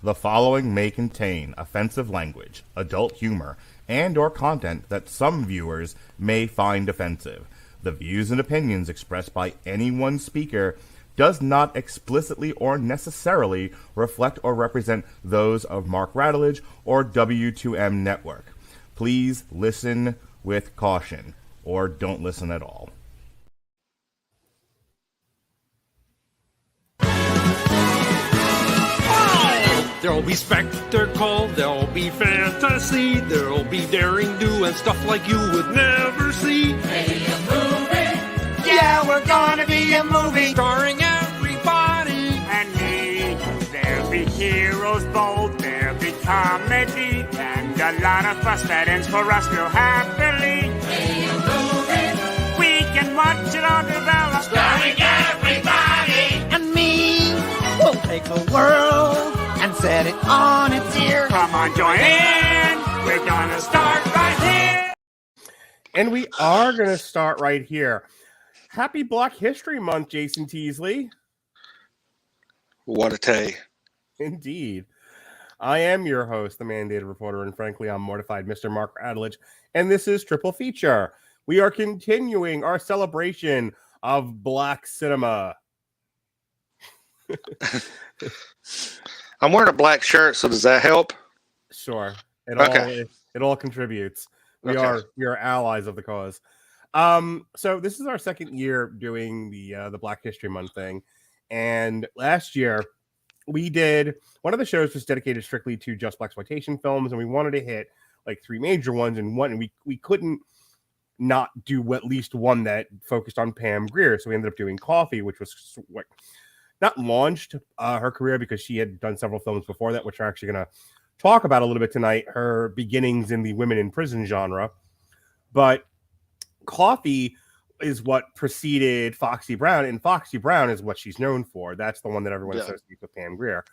The following may contain offensive language, adult humor, and or content that some viewers may find offensive. The views and opinions expressed by any one speaker does not explicitly or necessarily reflect or represent those of Mark Radulich or W2M Network. Please listen with caution, or don't listen at all. There'll be spectacle, there'll be fantasy, there'll be daring do and stuff like you would never see. Hey, a movie! Yeah, we're gonna be a movie! Starring everybody And me. There'll be heroes bold, there'll be comedy, and a lot of fuss that ends for us real happily. Hey, a movie! We can watch it all develop. Starring everybody! And me. We'll take the world and set it on its ear. Come on, join in! We're gonna start right here! And we are going to start right here. Happy Black History Month, Jason Teasley. What a day. Indeed. I am your host, the mandated reporter, and frankly, I'm mortified, Mr. Mark Radulich, and this is Triple Feature. We are continuing our celebration of Black cinema. I'm wearing a black shirt, so does that help? Sure. Okay. It all contributes. We Okay. are allies of the cause. So this is our second year doing the Black History Month thing. And last year we did one of the shows was dedicated strictly to just blaxploitation films, and we wanted to hit like three major ones and one, and we couldn't not do at least one that focused on Pam Grier. So we ended up doing Coffee, which was what not launched her career because she had done several films before that, which we're actually going to talk about a little bit tonight, her beginnings in the women in prison genre. But Coffee is what preceded Foxy Brown, and Foxy Brown is what she's known for. That's the one that everyone associates with Pam Grier.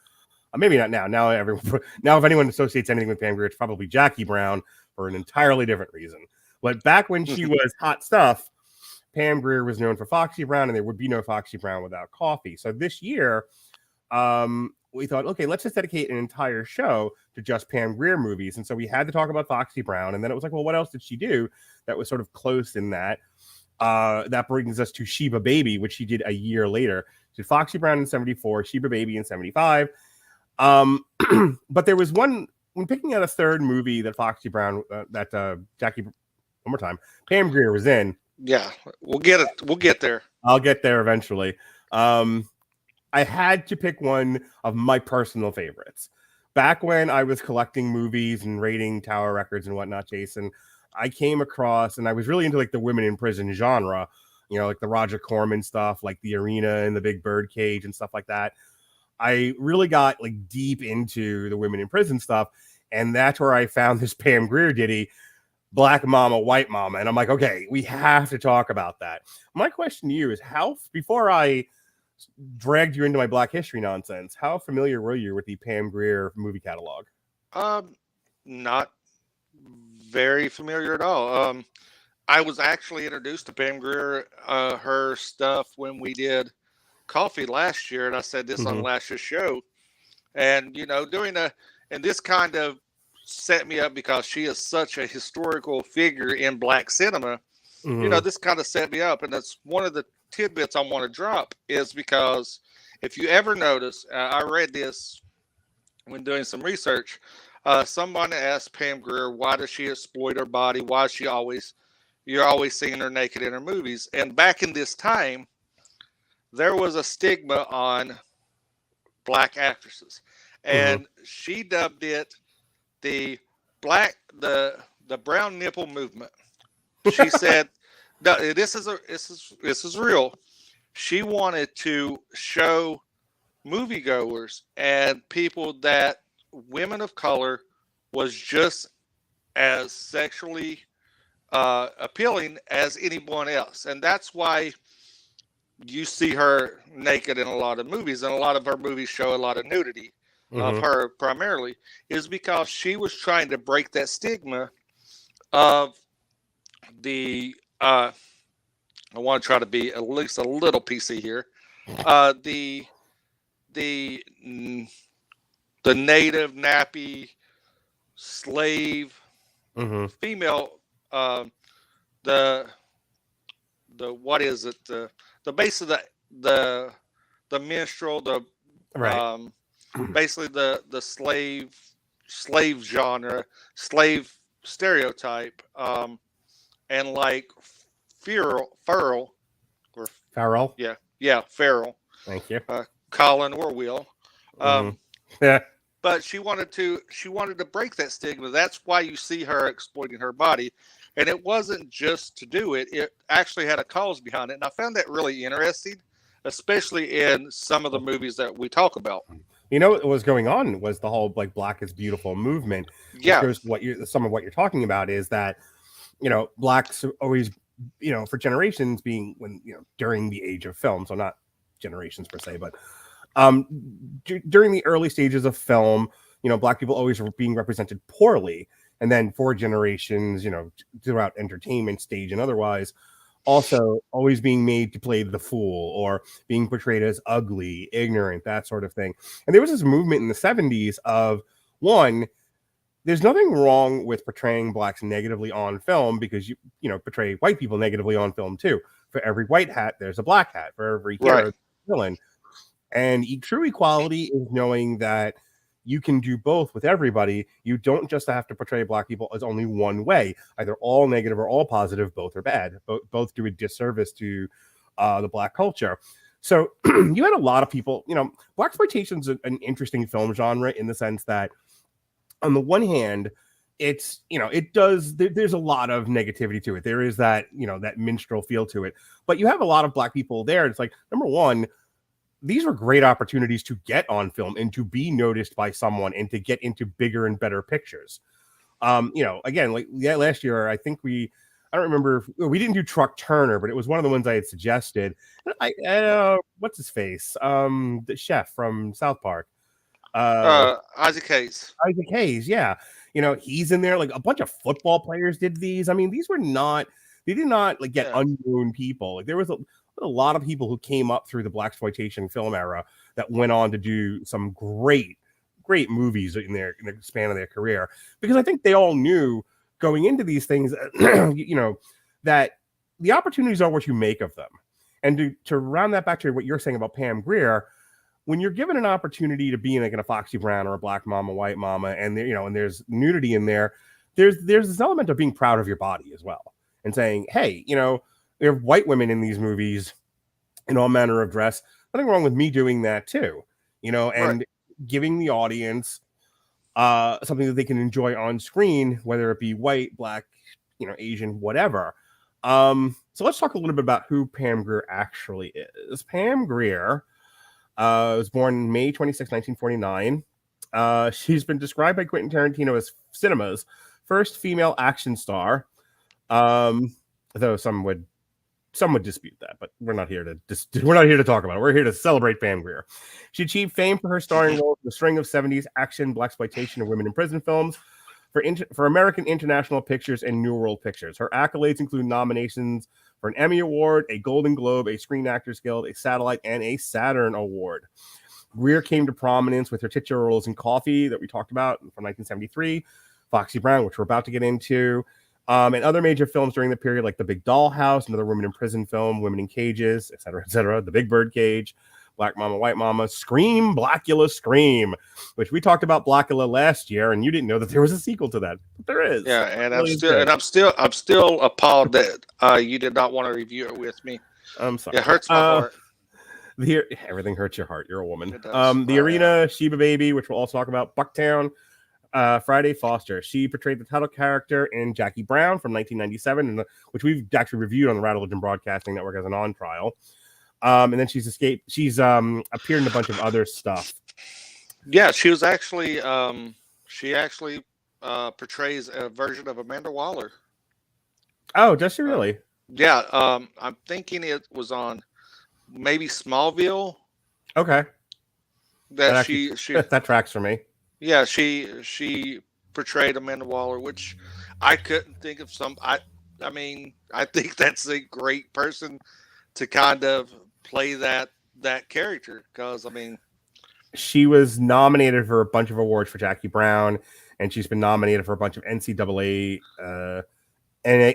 Maybe not now. Now if anyone associates anything with Pam Grier, it's probably Jackie Brown for an entirely different reason. But back when she was hot stuff, Pam Grier was known for Foxy Brown, and there would be no Foxy Brown without Coffee. So this year, we thought, okay, let's just dedicate an entire show to just Pam Grier movies. And so we had to talk about Foxy Brown, and then it was like, well, what else did she do that was sort of close in that? That brings us to Sheba Baby, which she did a year later. She did Foxy Brown in 74, Sheba Baby in 75. But there was one, when picking out a third movie that Foxy Brown, Jackie, one more time, Pam Grier was in. Yeah, we'll get it. We'll get there. I'll get there eventually. I had to pick one of my personal favorites. Back when I was collecting movies and rating Tower Records and whatnot, Jason, I came across, and I was really into like the women in prison genre, you know, like the Roger Corman stuff, like The Arena and the Big Bird Cage and stuff like that. I really got like deep into the women in prison stuff, and that's where I found this Pam Grier ditty, Black Mama, White Mama. And I'm like, okay, we have to talk about that. My question to you is, before I dragged you into my Black history nonsense, how familiar were you with the Pam Grier movie catalog? Not very familiar at all. I was actually introduced to Pam Grier, her stuff when we did Coffee last year, and I said this on last year's show. And, you know, and this kind of set me up because she is such a historical figure in Black cinema. You know, this kind of set me up, and that's one of the tidbits I want to drop, is because if you ever notice, I read this when doing some research. Someone asked Pam Grier, why does she exploit her body? Why is you're always seeing her naked in her movies? And back in this time, there was a stigma on Black actresses, and she dubbed it the brown nipple movement. She said, no, this is real. She wanted to show moviegoers and people that women of color was just as sexually appealing as anyone else. And that's why you see her naked in a lot of movies, and a lot of her movies show a lot of nudity of her primarily, is because she was trying to break that stigma of the I want to try to be at least a little PC here. The native nappy slave female, the what is it, the base of the minstrel, the basically the slave genre, slave stereotype, and like Feral or Farrell. yeah, Feral. Thank you. Colin or Will. Yeah. But she wanted to break that stigma. That's why you see her exploiting her body. And it wasn't just to do it. It actually had a cause behind it. And I found that really interesting, especially in some of the movies that we talk about. You know what was going on was the whole like Black is Beautiful movement. Yeah. Some of what you're talking about is that, Blacks always, for generations being during the age of film. So not generations per se, but during the early stages of film, Black people always were being represented poorly. And then for generations, throughout entertainment stage and otherwise, also always being made to play the fool or being portrayed as ugly, ignorant, that sort of thing. And there was this movement in the 70s of, one, there's nothing wrong with portraying Blacks negatively on film because you portray white people negatively on film too. For every white hat, there's a black hat. For every hero, there's a villain. And true equality is knowing that you can do both with everybody. You don't just have to portray Black people as only one way, either all negative or all positive. Both are bad. Both do a disservice to the Black culture. So you had a lot of people, Blaxploitation is an interesting film genre in the sense that, on the one hand, it's, there's a lot of negativity to it. There is that, that minstrel feel to it. But you have a lot of Black people there. It's like, number one, these were great opportunities to get on film and to be noticed by someone and to get into bigger and better pictures. Again, last year, I think I don't remember, we didn't do Truck Turner, but it was one of the ones I had suggested. What's his face? The chef from South Park. Isaac Hayes. Isaac Hayes, yeah. He's in there. Like a bunch of football players did these. I mean, they did not like get unknown people. Like there was a lot of people who came up through the Blaxploitation film era that went on to do some great movies in the span of their career, because I think they all knew going into these things, that the opportunities are what you make of them. And to round that back to what you're saying about Pam Grier, when you're given an opportunity to be in a Foxy Brown or a Black Mama, White Mama, and and there's nudity in there, there's this element of being proud of your body as well, and saying, hey, there are white women in these movies in all manner of dress. Nothing wrong with me doing that too, and giving the audience something that they can enjoy on screen, whether it be white, Black, Asian, whatever. So let's talk a little bit about who Pam Grier actually is. Pam Grier was born May 26, 1949. She's been described by Quentin Tarantino as cinema's first female action star. Though some would dispute that, but we're not here to talk about it. We're here to celebrate Pam Grier. She achieved fame for her starring roles in a string of 70s action, Blaxploitation, and women in prison films for American International Pictures and New World Pictures. Her accolades include nominations for an Emmy Award, a Golden Globe, a Screen Actors Guild, a Satellite, and a Saturn Award. Grier came to prominence with her titular roles in Coffee that we talked about from 1973, Foxy Brown, which we're about to get into, and other major films during the period, like The Big Dollhouse, another women in prison film, Women in Cages, etc., The Big Bird Cage, Black Mama, White Mama, Scream, Blackula, Scream, which we talked about Blackula last year, and you didn't know that there was a sequel to that. But there is. Yeah, and I'm still appalled that you did not want to review it with me. I'm sorry. It hurts my heart. Everything hurts your heart. You're a woman. The Arena, Sheba Baby, which we'll also talk about, Bucktown, Friday Foster. She portrayed the title character in Jackie Brown from 1997, which we've actually reviewed on the Radulich and Broadcasting Network as an on trial. And then she's escaped. She's appeared in a bunch of other stuff. Yeah, she was actually she actually portrays a version of Amanda Waller. Oh, does she really? Yeah, I'm thinking it was on maybe Smallville. Okay. That tracks for me. Yeah, she portrayed Amanda Waller, which I couldn't think of I think that's a great person to kind of play that character, because she was nominated for a bunch of awards for Jackie Brown, and she's been nominated for a bunch of NAACP. There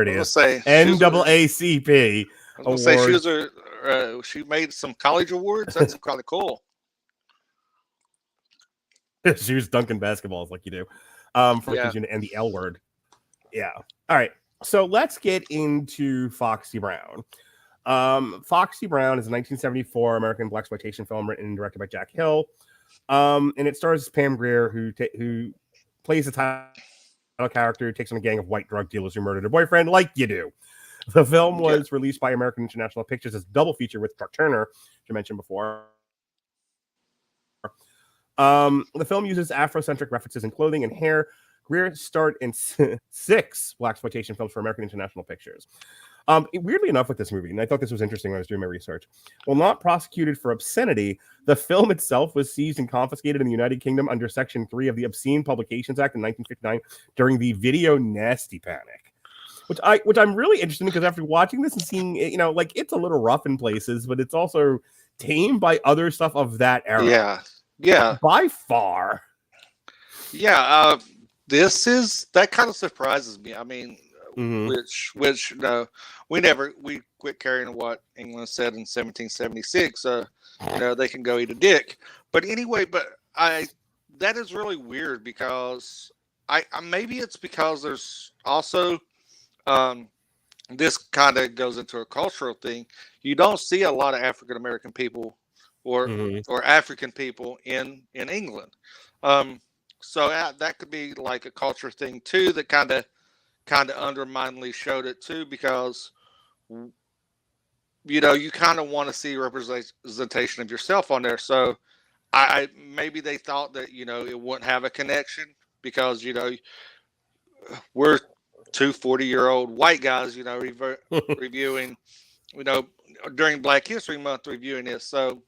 it I was gonna is. say NAACP I was gonna say she awards. was she made some college awards. That's kind of cool. She was dunking basketballs like you do. For Yeah. and the L word. Yeah. All right. So let's get into Foxy Brown. Foxy Brown is a 1974 American blaxploitation film written and directed by Jack Hill. And it stars Pam Grier, who plays the title character who takes on a gang of white drug dealers who murdered her boyfriend, like you do. The film was released by American International Pictures as a double feature with Chuck Turner, which I mentioned before. The film uses Afrocentric references in clothing and hair. Grier starred in 6 blaxploitation films for American International Pictures. Weirdly enough, with this movie, and I thought this was interesting when I was doing my research, while not prosecuted for obscenity, the film itself was seized and confiscated in the United Kingdom under Section 3 of the Obscene Publications Act in 1959 during the Video Nasty Panic. Which I'm really interested in, because after watching this and seeing it, like, it's a little rough in places, but it's also tamed by other stuff of that era. Yeah. By far. Yeah. That kind of surprises me. I mean, Mm-hmm. which we quit carrying what England said in 1776. They can go eat a dick. But anyway, that is really weird, because I maybe it's because there's also this kind of goes into a cultural thing. You don't see a lot of African American people or African people in England. So that could be like a culture thing too, that kind of underminingly showed it too, because you kind of want to see representation of yourself on there. So I maybe they thought that it wouldn't have a connection, because we're 2 40-year-old white guys reviewing during Black History Month, reviewing this. So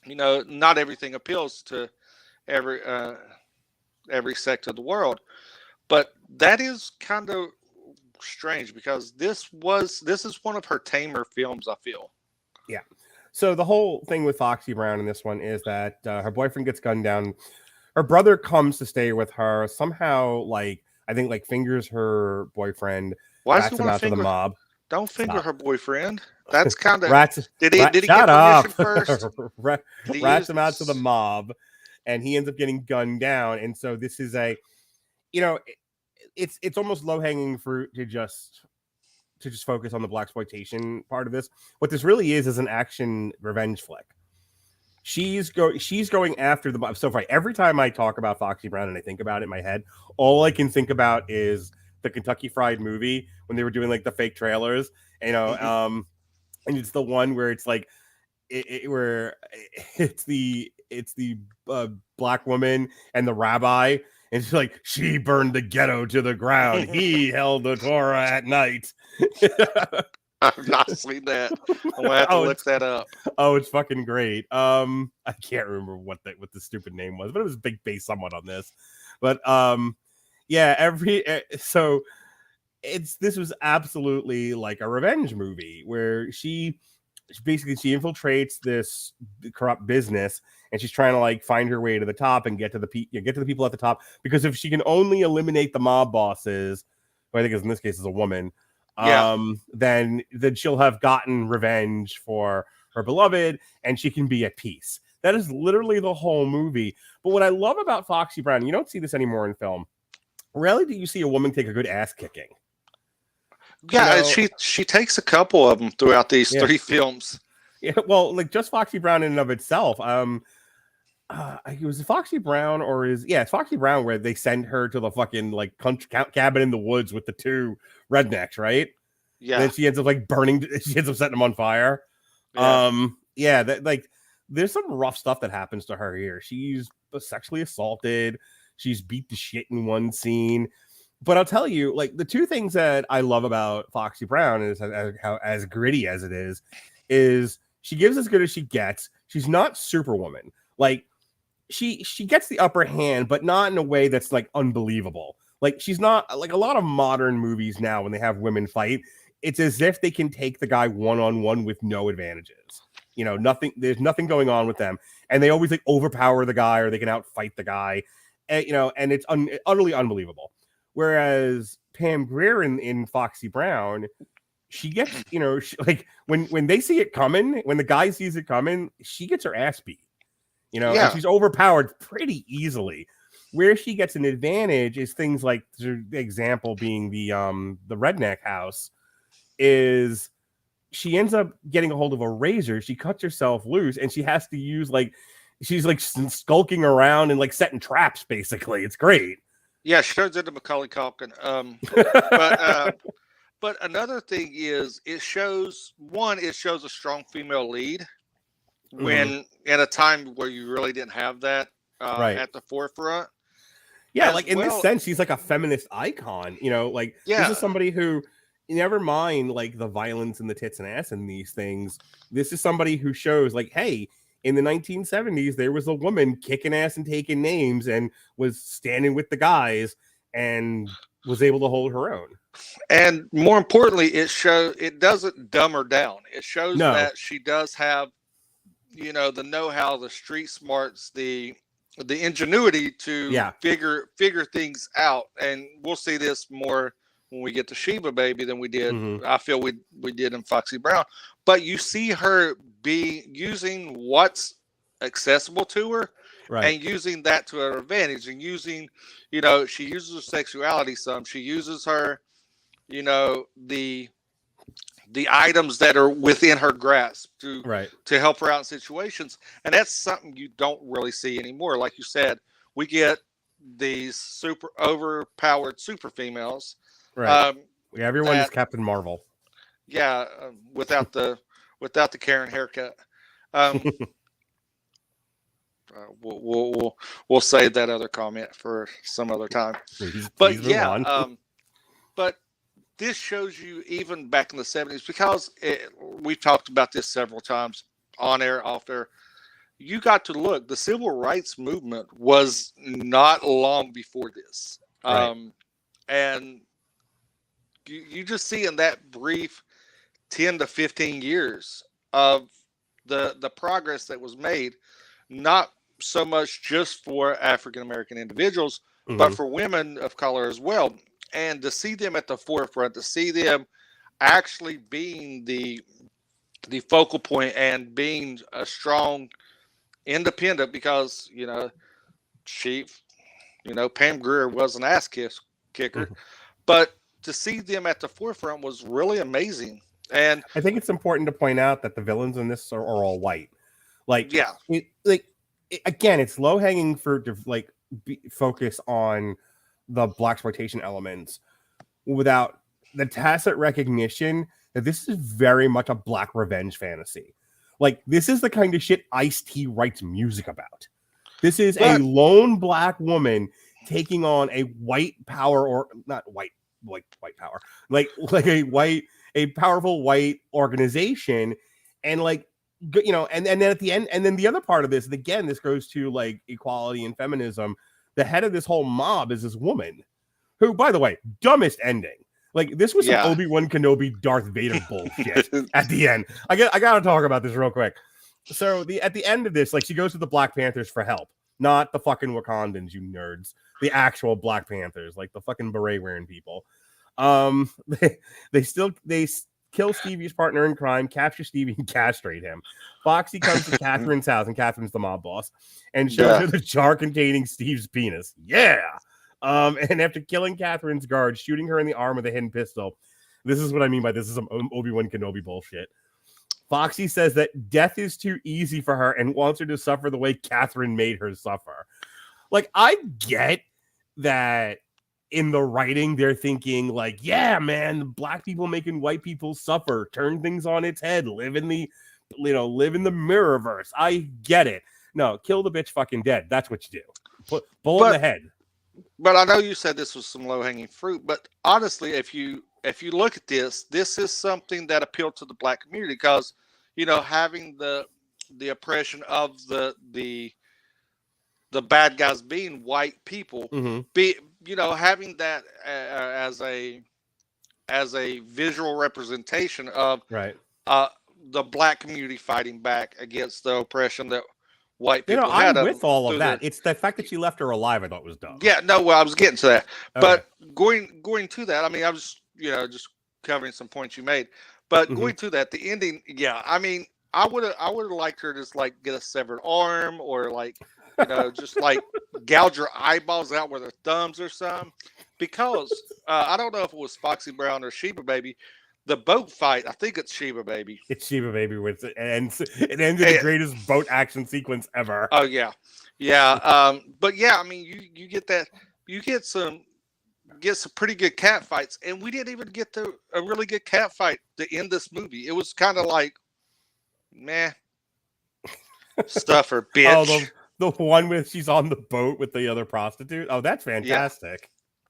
not everything appeals to every sector of the world. But that is kind of strange, because this is one of her tamer films, I feel. Yeah. So the whole thing with Foxy Brown in this one is that her boyfriend gets gunned down. Her brother comes to stay with her. Somehow, I think fingers her boyfriend. Why rats him out to the mob. Don't finger her boyfriend. That's kind of Did he shut get up. permission first? Rats him out to the mob, and he ends up getting gunned down. And so this is it's almost low-hanging fruit to just focus on the blaxploitation part of this. What this really is an action revenge flick. She's going after the mob. So far, every time I talk about Foxy Brown and I think about it in my head, all I can think about is the Kentucky Fried Movie, when they were doing the fake trailers, and it's the one where it's where it's the black woman and the rabbi. And she's like, she burned the ghetto to the ground. He held the Torah at night. I've not seen that. I'm gonna have to look that up. Oh, it's fucking great. I can't remember what the stupid name was, but it was based somewhat on this. But this was absolutely like a revenge movie, where she infiltrates this corrupt business, and she's trying to find her way to the top and get to the people at the top, because if she can only eliminate the mob bosses, who I think in this case is a woman, then she'll have gotten revenge for her beloved, and she can be at peace. That is literally the whole movie. But what I love about Foxy Brown, you don't see this anymore in film. Rarely do you see a woman take a good ass kicking. Yeah, she takes a couple of them throughout these 3 films. Yeah, well, just Foxy Brown in and of itself. It was Foxy Brown, it's Foxy Brown, where they send her to the fucking country cabin in the woods with the 2 rednecks, right? Yeah. And then she ends up burning. She ends up setting them on fire. Yeah. There's some rough stuff that happens to her here. She's sexually assaulted. She's beat to shit in one scene. But I'll tell you, the 2 things that I love about Foxy Brown is how as gritty as it is she gives as good as she gets. She's not Superwoman. She gets the upper hand, but not in a way that's unbelievable. She's not a lot of modern movies now when they have women fight. It's as if they can take the guy one-on-one with no advantages. Nothing. There's nothing going on with them, and they always like overpower the guy or they can outfight the guy, and and it's utterly unbelievable. Whereas Pam Grier in Foxy Brown, she gets like when they see it coming, when the guy sees it coming, she gets her ass beat. And she's overpowered pretty easily. Where she gets an advantage is things like the example being the redneck house is she ends up getting a hold of a razor. She cuts herself loose and she has to use she's like skulking around and like setting traps. Basically, it's great. Yeah, she turns into Macaulay Culkin. But another thing is it shows a strong female lead when in a time where you really didn't have that at the forefront. Yeah, like in this sense, she's like a feminist icon. This is somebody who, never mind like the violence and the tits and ass and these things. This is somebody who shows like, hey, in the 1970s, there was a woman kicking ass and taking names and was standing with the guys and was able to hold her own. And more importantly, it doesn't dumb her down. It shows that she does have, the know-how, the street smarts, the ingenuity to figure things out. And we'll see this more when we get to Sheba Baby than we did. I feel we did in Foxy Brown. But you see her using what's accessible to her and using that to her advantage, and using, she uses her sexuality some. She uses her, the items that are within her grasp to help her out in situations. And that's something you don't really see anymore. Like you said, we get these super overpowered super females. Right. Everyone is Captain Marvel. Yeah. Without the Karen haircut. We'll save that other comment for some other time. But this shows you even back in the 70s, because we've talked about this several times on air, off air. You got to look, the civil rights movement was not long before this. And you just see in that brief 10 to 15 years of the progress that was made, not so much just for African-American individuals, but for women of color as well. And to see them at the forefront, to see them actually being the focal point and being a strong independent, because, Pam Grier was an ass kicker, but to see them at the forefront was really amazing. And I think it's important to point out that the villains in this are all white. Again, it's low hanging fruit to focus on the blaxploitation elements without the tacit recognition that this is very much a black revenge fantasy. Like, this is the kind of shit Ice-T writes music about. This is a lone black woman taking on a white power, or not white power, like a powerful white organization, and and then at the end, and then the other part of this, and again, this goes to like equality and feminism. The head of this whole mob is this woman who, by the way, dumbest ending. Like, this was some Obi-Wan Kenobi Darth Vader bullshit at the end. I gotta talk about this real quick. So at the end of this, like, she goes to the Black Panthers for help, not the fucking Wakandans, you nerds. The actual Black Panthers, like the fucking beret wearing people. They kill Stevie's partner in crime, capture Stevie, and castrate him. Foxy comes to Catherine's house, and Catherine's the mob boss, and shows her the jar containing Steve's penis. Yeah. And after killing Catherine's guard, shooting her in the arm with a hidden pistol. This is what I mean by this is some Obi-Wan Kenobi bullshit. Foxy says that death is too easy for her and wants her to suffer the way Catherine made her suffer. Like, I get that in the writing, they're thinking like, yeah, man, black people making white people suffer, turn things on its head, live in the mirrorverse. I get it. No, kill the bitch fucking dead. That's what you do. Bullet in the head. But I know you said this was some low hanging fruit, but honestly, if you look at this is something that appealed to the black community, because, having the oppression of the bad guys being white people, having that as a visual representation of the black community fighting back against the oppression that white You people know, had. I'm with all of that. Their, It's the fact that she left her alive I thought was dumb. yeah, no, well, I was getting to that, Okay. but going to that, I mean, I was just covering some points you made, but going to that, the ending, yeah, I mean, I would have liked her to just like get a severed arm or like just like gouge her eyeballs out with her thumbs or something, because I don't know if it was Foxy Brown or Sheba Baby. The boat fight, I think it's Sheba Baby. It's Sheba Baby with it ends in the greatest boat action sequence ever. Oh yeah, but yeah, I mean, you get that, you get some pretty good cat fights, and we didn't even get a really good cat fight to end this movie. It was kind of like, meh, stuffer, bitch. Oh, the one with she's on the boat with the other prostitute. Oh, that's fantastic. Yeah.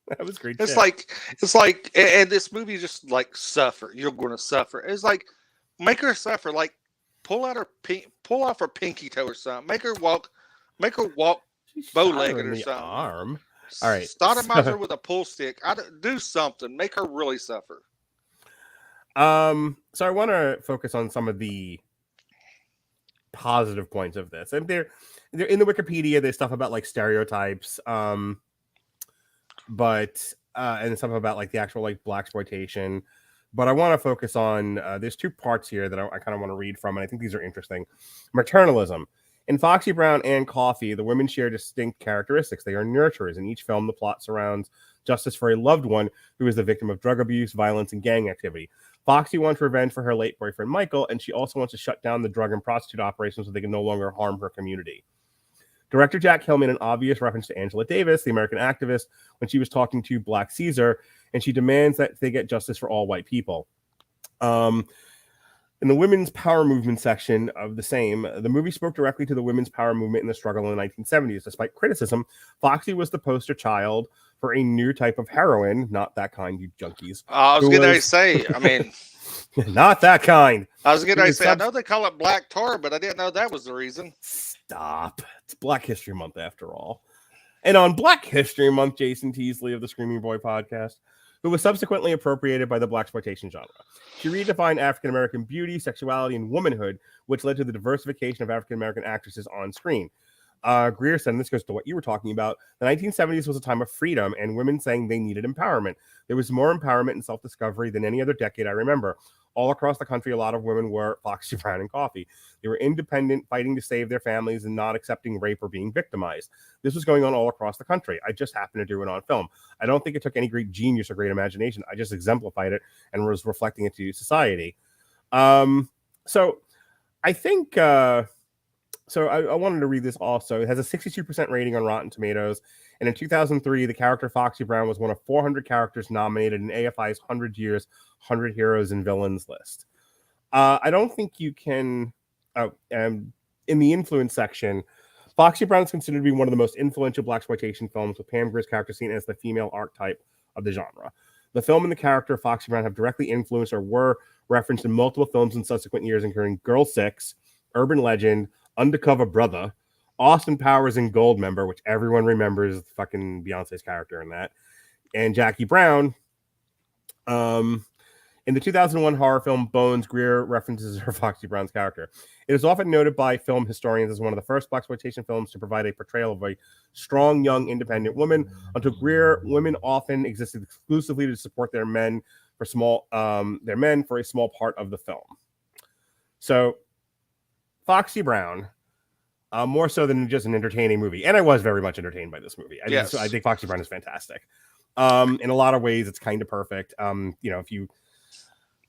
That was great. It's like, and this movie just like suffer. You're going to suffer. It's like, make her suffer. Like, pull off her pinky toe or something. Make her walk bow-legged or something. Arm. All right. Sodomize her with a pull stick. Do something. Make her really suffer. So I want to focus on some of the positive points of this, and they're in the Wikipedia. There's stuff about like stereotypes. But and stuff about like the actual like blaxploitation. But I want to focus on there's two parts here that I kind of want to read from, and I think these are interesting. Maternalism. In Foxy Brown and Coffee, the women share distinct characteristics. They are nurturers. In each film, the plot surrounds justice for a loved one who is the victim of drug abuse, violence, and gang activity. Foxy wants revenge for her late boyfriend, Michael, and she also wants to shut down the drug and prostitute operations so they can no longer harm her community. Director Jack Hill made an obvious reference to Angela Davis, the American activist, when she was talking to Black Caesar, and she demands that they get justice for all white people. In the women's power movement section of the same, the movie spoke directly to the women's power movement in the struggle in the 1970s. Despite criticism, Foxy was the poster child for a new type of heroin, not that kind, you junkies. I was going to say, I mean... not that kind. I was going to say, I know they call it black tar, but I didn't know that was the reason. Stop. It's Black History Month after all. And on Black History Month, Jason Teasley of the Screaming Boy podcast, who was subsequently appropriated by the blaxploitation genre. She redefined African-American beauty, sexuality, and womanhood, which led to the diversification of African-American actresses on screen. Greer said, and this goes to what you were talking about, the 1970s was a time of freedom and women saying they needed empowerment. There was more empowerment and self-discovery than any other decade I remember. All across the country, a lot of women were Foxy Brown and Coffee. They were independent, fighting to save their families and not accepting rape or being victimized. This was going on all across the country. I just happened to do it on film. I don't think it took any great genius or great imagination. I just exemplified it and was reflecting it to society. So I think... So I wanted to read this also. It has a 62% rating on Rotten Tomatoes. And in 2003, the character Foxy Brown was one of 400 characters nominated in AFI's 100 Years, 100 Heroes and Villains list. I don't think you can... in the influence section, Foxy Brown is considered to be one of the most influential blaxploitation films, with Pam Grier's character seen as the female archetype of the genre. The film and the character Foxy Brown have directly influenced or were referenced in multiple films in subsequent years, including Girl 6, Urban Legend, Undercover Brother, Austin Powers and Goldmember, which everyone remembers fucking Beyonce's character in that, and Jackie Brown. In the 2001 horror film Bones, Greer references her Foxy Brown's character. It is often noted by film historians as one of the first blaxploitation films to provide a portrayal of a strong, young, independent woman. Until Greer, women often existed exclusively to support their men for a small part of the film. So, Foxy Brown, more so than just an entertaining movie, and I was very much entertained by this movie. I think Foxy Brown is fantastic. In a lot of ways, it's kind of perfect.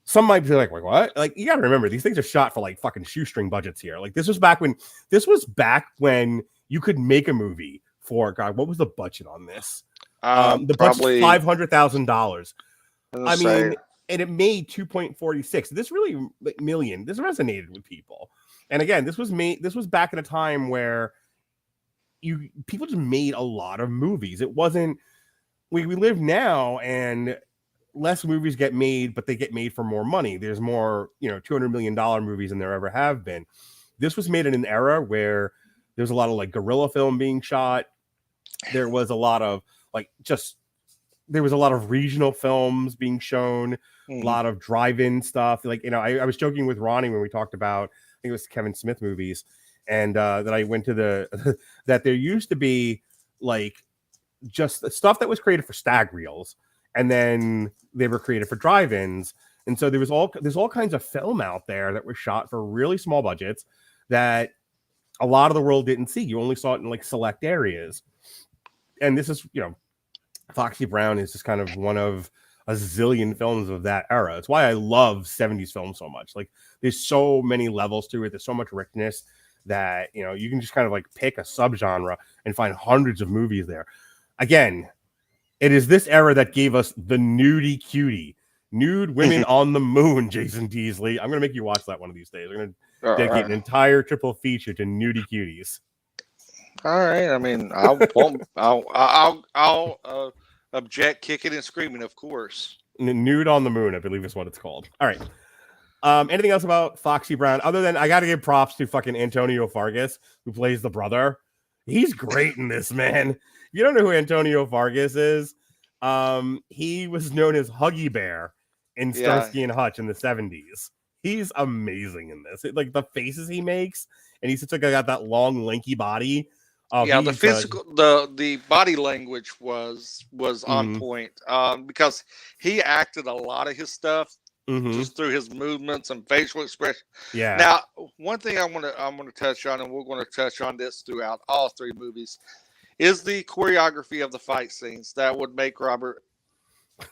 Some might be like, wait, what? Like, you got to remember, these things are shot for like fucking shoestring budgets here. Like, this was back when you could make a movie for, God, what was the budget on this? The budget's $500,000. I mean, and it made 2.46. This really million. This resonated with people. And again, this was back at a time where people just made a lot of movies. It wasn't we live now, and less movies get made, but they get made for more money. There's more, $200 million movies than there ever have been. This was made in an era where there's a lot of like guerrilla film being shot. There was a lot of like just there was a lot of regional films being shown, a lot of drive-in stuff. Like, I was joking with Ronnie when we talked about, I think it was Kevin Smith movies, and that I went to that there used to be like just stuff that was created for stag reels, and then they were created for drive-ins. And so there's all kinds of film out there that was shot for really small budgets that a lot of the world didn't see. You only saw it in like select areas. And this is, Foxy Brown is just kind of one of a zillion films of that era. It's why I love 70s films so much. Like, there's so many levels to it. There's so much richness that, you can just kind of like pick a subgenre and find hundreds of movies there. Again, it is this era that gave us the nudie cutie. Nude Women on the Moon, Jason Teasley. I'm going to make you watch that one of these days. I'm going to dedicate an entire triple feature to nudie cuties. All right. I mean, I'll object, kicking and screaming, of course. Nude on the Moon, I believe is what it's called. All right. Anything else about Foxy Brown? Other than I got to give props to fucking Antonio Fargas, who plays the brother. He's great in this, man. You don't know who Antonio Fargas is? He was known as Huggy Bear in Starsky and Hutch in the 70s. He's amazing in this. Like the faces he makes, and he's got that long, lanky body. The physical, the body language was on point. Because he acted a lot of his stuff just through his movements and facial expression. Yeah. Now, one thing I'm gonna touch on, and we're gonna touch on this throughout all three movies, is the choreography of the fight scenes that would make Robert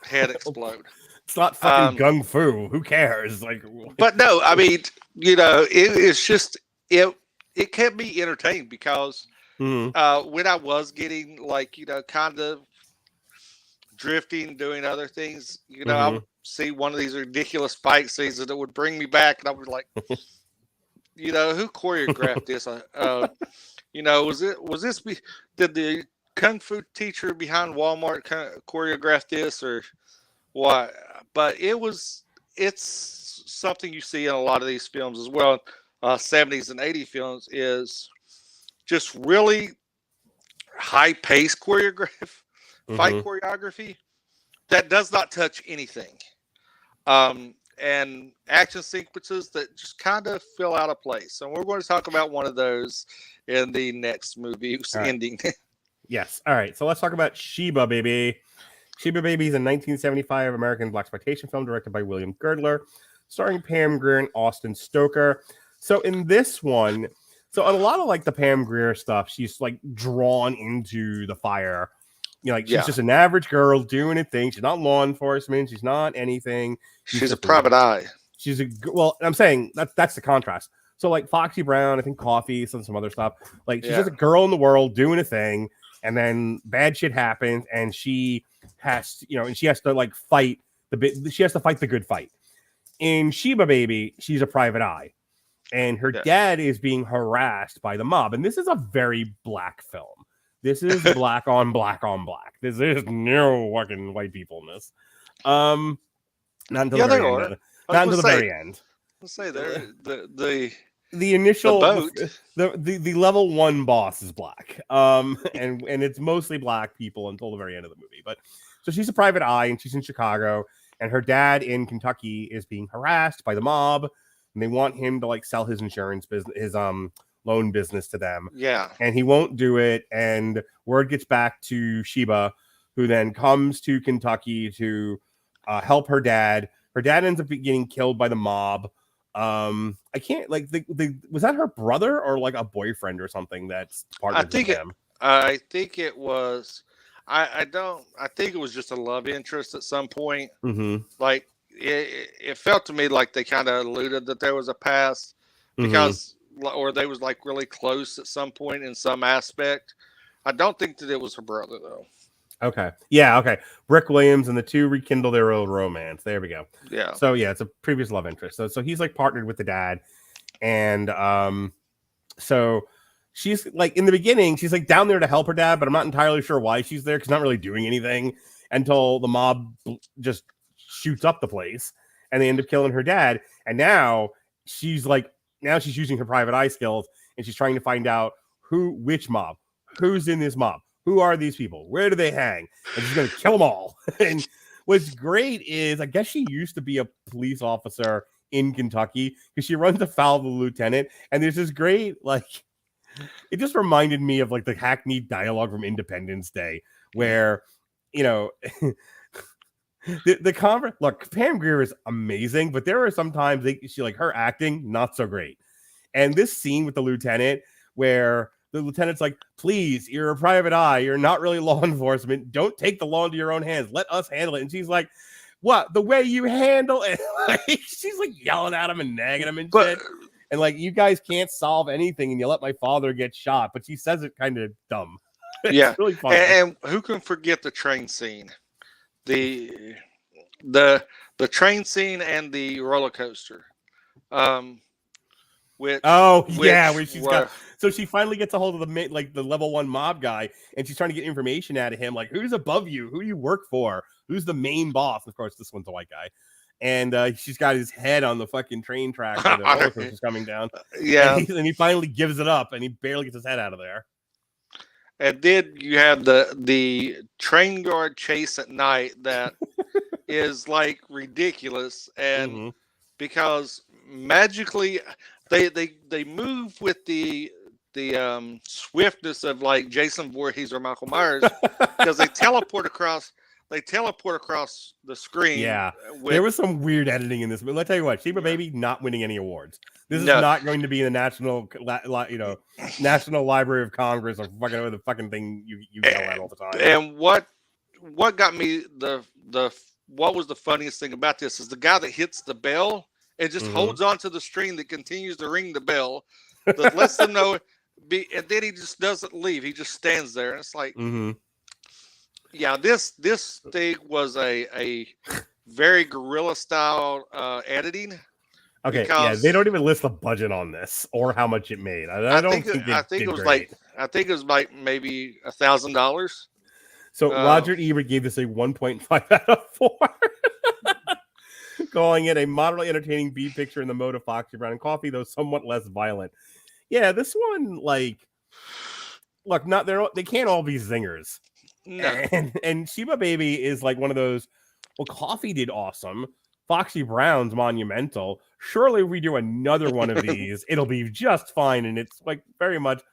head explode. It's not fucking gung fu. Who cares? Like, but no, I mean, it's just it kept me entertained because when I was getting like kind of drifting, doing other things, I would see one of these ridiculous fight scenes and it would bring me back, and I was like, who choreographed this? Did the kung fu teacher behind Walmart choreograph this or what? But it's something you see in a lot of these films as well. 70s and 80s films is just really high paced fight choreography that does not touch anything. And action sequences that just kind of fell out of place. And we're going to talk about one of those in the next movie ending. Yes. All right. So let's talk about Sheba, Baby. Sheba Baby is a 1975 American blaxploitation film directed by William Girdler, starring Pam Grier and Austin Stoker. So in this one, on a lot of like the Pam Grier stuff, she's like drawn into the fire. She's just an average girl doing a thing. She's not law enforcement. She's not anything. She's a private eye. I'm saying that's the contrast. So like Foxy Brown, I think Coffee, some other stuff. Like she's just a girl in the world doing a thing, and then bad shit happens, and she has to like fight she has to fight the good fight. In Sheba Baby, she's a private eye, and her dad is being harassed by the mob, and this is a very black film. This is black on black on black. There's no fucking white people in this. Not until the very end. Let's say the initial the level 1 boss is black. And it's mostly black people until the very end of the movie. But so she's a private eye and she's in Chicago, and her dad in Kentucky is being harassed by the mob, and they want him to like sell his insurance business, his loan business to them. Yeah. And he won't do it. And word gets back to Sheba, who then comes to Kentucky to help her dad. Her dad ends up getting killed by the mob. I can't like was that her brother or like a boyfriend or something that's partnered with him? I think it was. I think it was just a love interest at some point. Like it felt to me like they kind of alluded that there was a past because. Or they was like really close at some point in some aspect. I don't think that it was her brother though. Okay. Yeah. Okay. Rick Williams and the two rekindle their old romance. There we go. Yeah. So yeah, it's a previous love interest. So he's like partnered with the dad, and so she's like in the beginning she's like down there to help her dad, but I'm not entirely sure why she's there because not really doing anything until the mob just shoots up the place and they end up killing her dad. And now she's using her private eye skills, and she's trying to find out who's in this mob, Who are these people? Where do they hang? And she's going to kill them all. And what's great is, I guess she used to be a police officer in Kentucky because she runs afoul of the lieutenant. And there's this great, like, it just reminded me of like the hackneyed dialogue from Independence Day where, you know, look, Pam Grier is amazing, but there are sometimes she like her acting not so great. And this scene with the lieutenant where the lieutenant's like, please, you're a private eye. You're not really law enforcement. Don't take the law into your own hands. Let us handle it. And she's like, what? The way you handle it? Like, she's like yelling at him and nagging him and shit. And like, you guys can't solve anything and you let my father get shot. But she says it kind of dumb. It's really funny. And who can forget the train scene? The train scene and the roller coaster. Where she's got. So she finally gets a hold of the level 1 mob guy, and she's trying to get information out of him, like who's above you, who you work for, who's the main boss. Of course, this one's a white guy, and she's got his head on the fucking train track where the roller coaster's coming down. Yeah, and he finally gives it up, and he barely gets his head out of there. And then you have the train yard chase at night that is like ridiculous, and because magically they move with the swiftness of like Jason Voorhees or Michael Myers because they teleport across the screen. Yeah, there was some weird editing in this. But let's tell you what, Sheba Baby not winning any awards. This is not going to be in the National Library of Congress or fucking the fucking thing you yell at all the time. And what got me what was the funniest thing about this is the guy that hits the bell and just holds on to the string that continues to ring the bell that lets them know. And then he just doesn't leave. He just stands there. And it's like, yeah, this thing was a very guerrilla style editing. Okay, yeah, they don't even list the budget on this or how much it made. I think it was like maybe $1,000. So Roger Ebert gave this a 1.5 out of 4, calling it a moderately entertaining B picture in the mode of Foxy Brown and Coffee, though somewhat less violent. Yeah, this one, like, look, they can't all be zingers. No. And Sheba Baby is like one of those. Well, Coffee did awesome. Foxy Brown's monumental. Surely if we do another one of these, it'll be just fine. And it's like very much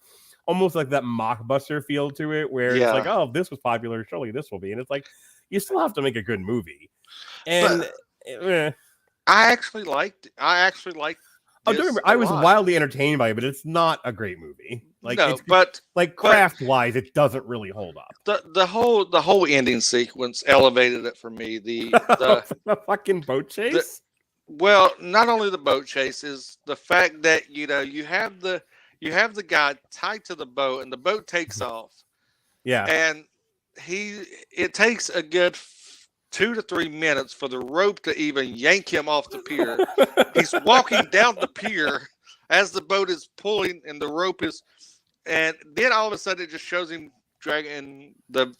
almost like that mockbuster feel to it, where it's like, oh, if this was popular, surely this will be. And it's like, you still have to make a good movie. And I actually liked. Oh, don't remember, I was wildly entertained by it, but it's not a great movie. Like, no, but craft-wise, it doesn't really hold up. The whole ending sequence elevated it for me. The fucking boat chase. Well, not only the boat chase is the fact that you have the guy tied to the boat and the boat takes off. Yeah, and it takes a good 2 to 3 minutes for the rope to even yank him off the pier. He's walking down the pier as the boat is pulling and the rope is, and then all of a sudden it just shows him dragging the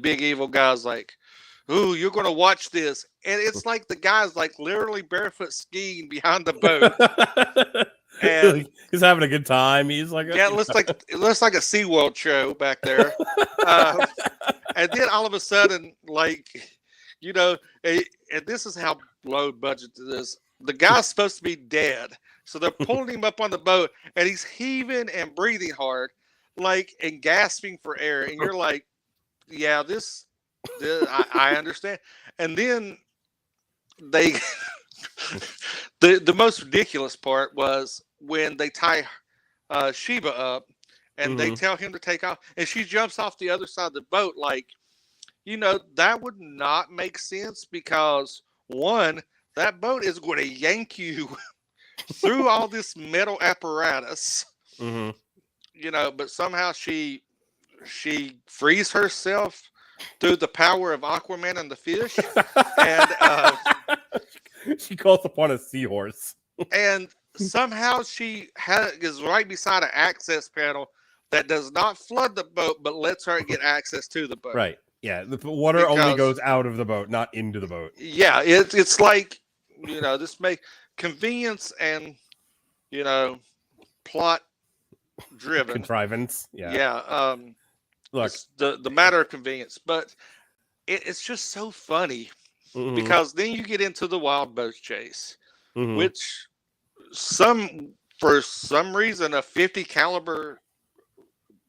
big evil guy's like, ooh, you're going to watch this. And it's like the guy's like literally barefoot skiing behind the boat. And he's having a good time. He's like, yeah, it looks like a SeaWorld show back there. And then all of a sudden, like, and this is how low budget it is. The guy's supposed to be dead. So they're pulling him up on the boat and he's heaving and breathing hard, like, and gasping for air. And you're like, yeah, this I understand. And then the most ridiculous part was when they tie Sheba up and they tell him to take off and she jumps off the other side of the boat. Like, that would not make sense because one, that boat is going to yank you through all this metal apparatus, but somehow she frees herself through the power of Aquaman and the fish. And she calls upon a seahorse. And somehow she is right beside an access panel that does not flood the boat, but lets her get access to the boat. Right. Yeah. The water only goes out of the boat, not into the boat. Yeah. It's like, this make convenience and, plot driven contrivance. Yeah. Yeah. Look, It's the matter of convenience, but it's just so funny mhm, because then you get into the wild boat chase, mhm. which for some reason a 50 caliber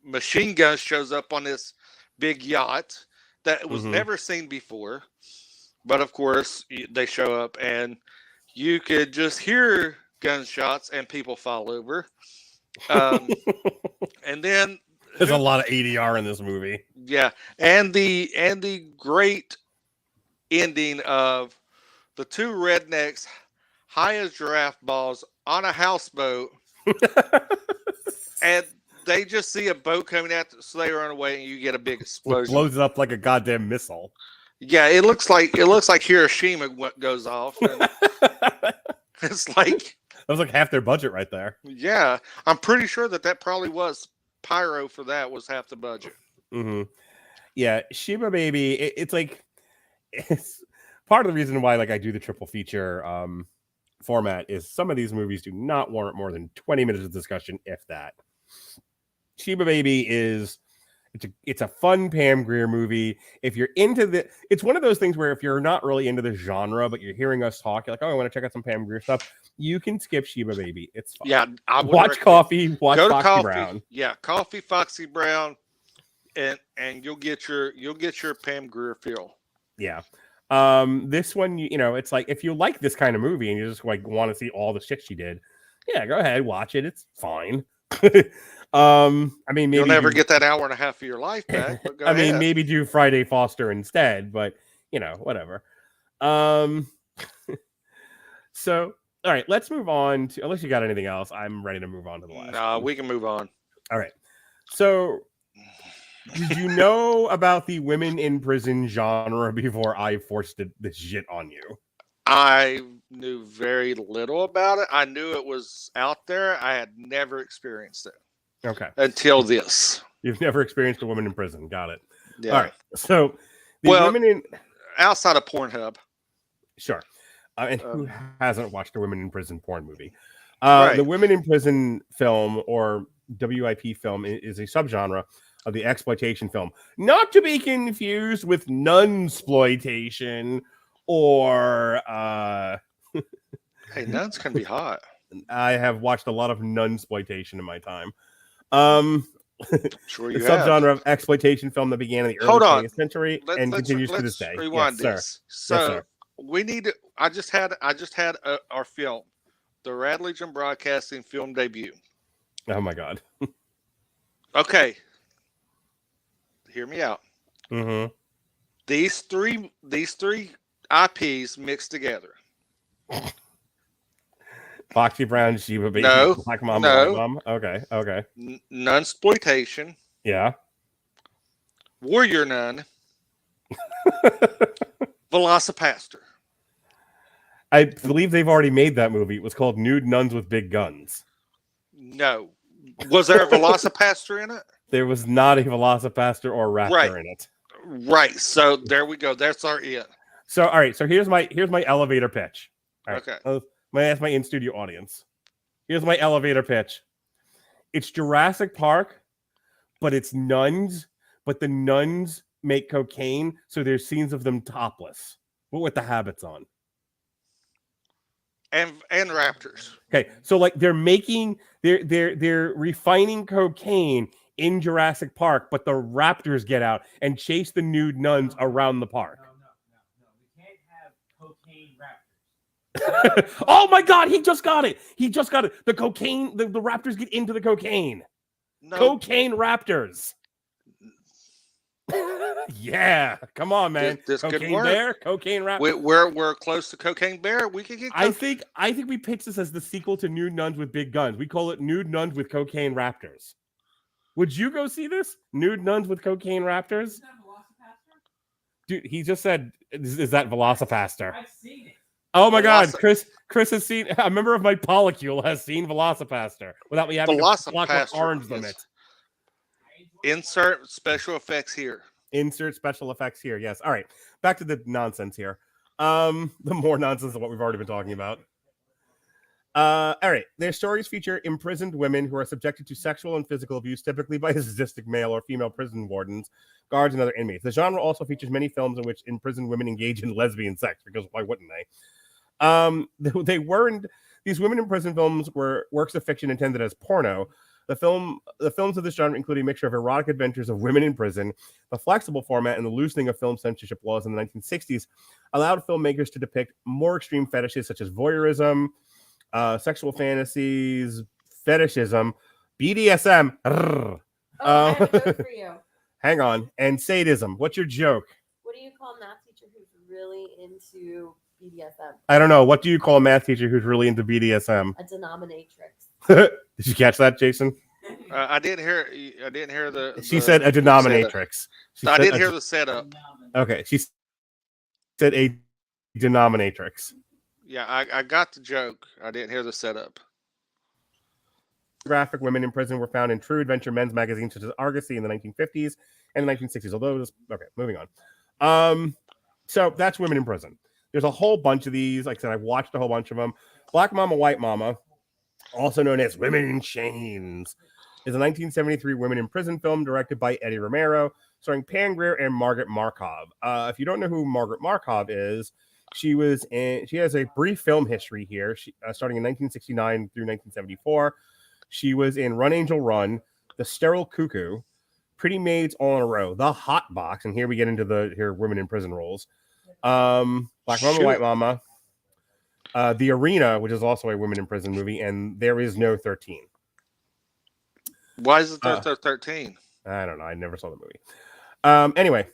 machine gun shows up on this big yacht that was Mhm. never seen before. But of course, they show up and you could just hear gunshots and people fall over. And then There's a lot of ADR in this movie. yeah, and the great ending of the two rednecks high as giraffe balls on a houseboat, and they just see a boat coming out, so they run away, and you get a big It explosion. blows up like a goddamn missile. Yeah, it looks like Hiroshima goes off. And it's like, That was like half their budget right there. yeah, I'm pretty sure that probably was pyro for that was half the budget. Mm-hmm. Yeah, Sheba Baby. It's like it's part of the reason why like I do the triple feature format is some of these movies do not warrant more than 20 minutes of discussion, if that. Sheba Baby is it's a fun Pam Grier movie. If you're into it's one of those things where if you're not really into the genre, but you're hearing us talk, you're like, oh, I want to check out some Pam Grier stuff. You can skip Sheba Baby. It's fun. Yeah, I would Watch recommend- Coffee. Watch Go to Foxy Coffee. Brown. Yeah, Coffee, Foxy Brown, and you'll get your Pam Grier feel. Yeah. This one, you know, it's like if you like this kind of movie and you just like want to see all the shit she did, yeah, go ahead, watch it. It's fine. I mean, maybe You'll never get that hour and a half of your life back. But go ahead. mean, maybe do Friday Foster instead, but you know, whatever. So, all right, let's move on to. Unless you got anything else, I'm ready to move on to the last. Nah, one. we can move on. All right. So, did you know about the women in prison genre before I forced this shit on you? I knew very little about it. I knew it was out there. I had never experienced it Okay. until this. You've never experienced a woman in prison. Got it. Yeah. All right. So, the Well, women in. outside of Pornhub. Sure. And who hasn't watched a women in prison porn movie? Right. The women in prison film or WIP film is a subgenre of the exploitation film, not to be confused with nunsploitation or Hey, nuns can be hot. I have watched a lot of nunsploitation in my time. Sure The you have. subgenre of exploitation film that began in the Hold early on. 20th century and continues to this day. Rewind Yes, this. sir. So sir. we need to. I just had our film, the Radulich and Broadcasting film debut. Oh my god. Okay, hear me out. Mm-hmm. These three IPs mixed together. Foxy Brown, Sheba Baby, No, Black Mom, no. White Mom. Okay. Nunsploitation, Yeah. Warrior Nun, Velocipaster. I believe they've already made that movie. It was called Nude Nuns with Big Guns. No, was there a Velocipaster in it? There was not a Velocipaster or Raptor Right. in it. Right. So there we go. That's our it. So all right. So here's my elevator pitch. All right. Okay. That's my in-studio audience. Here's my elevator pitch. It's Jurassic Park, but it's nuns, but the nuns make cocaine, so there's scenes of them topless, but with the habits on. And raptors. Okay, so like they're refining cocaine in Jurassic Park, but the raptors get out and chase the nude nuns around the park. No. We can't have cocaine raptors. Oh my god, he just got it. The cocaine, the raptors get into the cocaine. No. Cocaine raptors. Yeah, come on, man. This could Cocaine work. bear, cocaine raptor. We're close to Cocaine Bear. We could get. I think we pitch this as the sequel to Nude Nuns with Big Guns. We call it Nude Nuns with Cocaine Raptors. Would you go see this? Nude Nuns with Cocaine Raptors? Is that Velocipaster? Dude, he just said, is that Velocipaster? I've seen it. Oh my god, Veloci- Chris has seen, a member of my polycule has seen Velocipaster without me having to block with Velocipaster orange them is- it. Insert special effects here. Insert special effects here. Yes. All right. Back to the nonsense here. The more nonsense than what we've already been talking about. All right. Their stories feature imprisoned women who are subjected to sexual and physical abuse, typically by sadistic male or female prison wardens, guards, and other inmates. The genre also features many films in which imprisoned women engage in lesbian sex, because why wouldn't they? They weren't. These women in prison films were works of fiction intended as porno. The films of this genre include a mixture of erotic adventures of women in prison. The flexible format and the loosening of film censorship laws in the 1960s allowed filmmakers to depict more extreme fetishes such as voyeurism, sexual fantasies, fetishism, BDSM. I have a joke for you. Hang on, and sadism. What's your joke? What do you call a math teacher who's really into BDSM? I don't know. What do you call a math teacher who's really into BDSM? A denominatrix. Did you catch that, Jason? I didn't hear. I didn't hear the. She said a denominatrix. I didn't hear the setup. Okay, she said a denominatrix. Yeah, I got the joke. I didn't hear the setup. Graphic women in prison were found in true adventure men's magazines such as Argosy in the 1950s and the 1960s. Although, okay, moving on. So that's women in prison. There's a whole bunch of these. Like I said, I've watched a whole bunch of them. Black Mama, White Mama, also known as Women in Chains, is a 1973 women in prison film directed by Eddie Romero, starring Pam Grier and Margaret Markov. If you don't know who Margaret Markov is, she has a brief film history here. Starting in 1969 through 1974. She was in Run Angel Run, The Sterile Cuckoo, Pretty Maids All in a Row, The Hot Box, and here we get into her women in prison roles. Black Mama, White Mama, The Arena, which is also a women in prison movie, and There Is No 13. Why is it 13? I don't know. I never saw the movie. Anyway,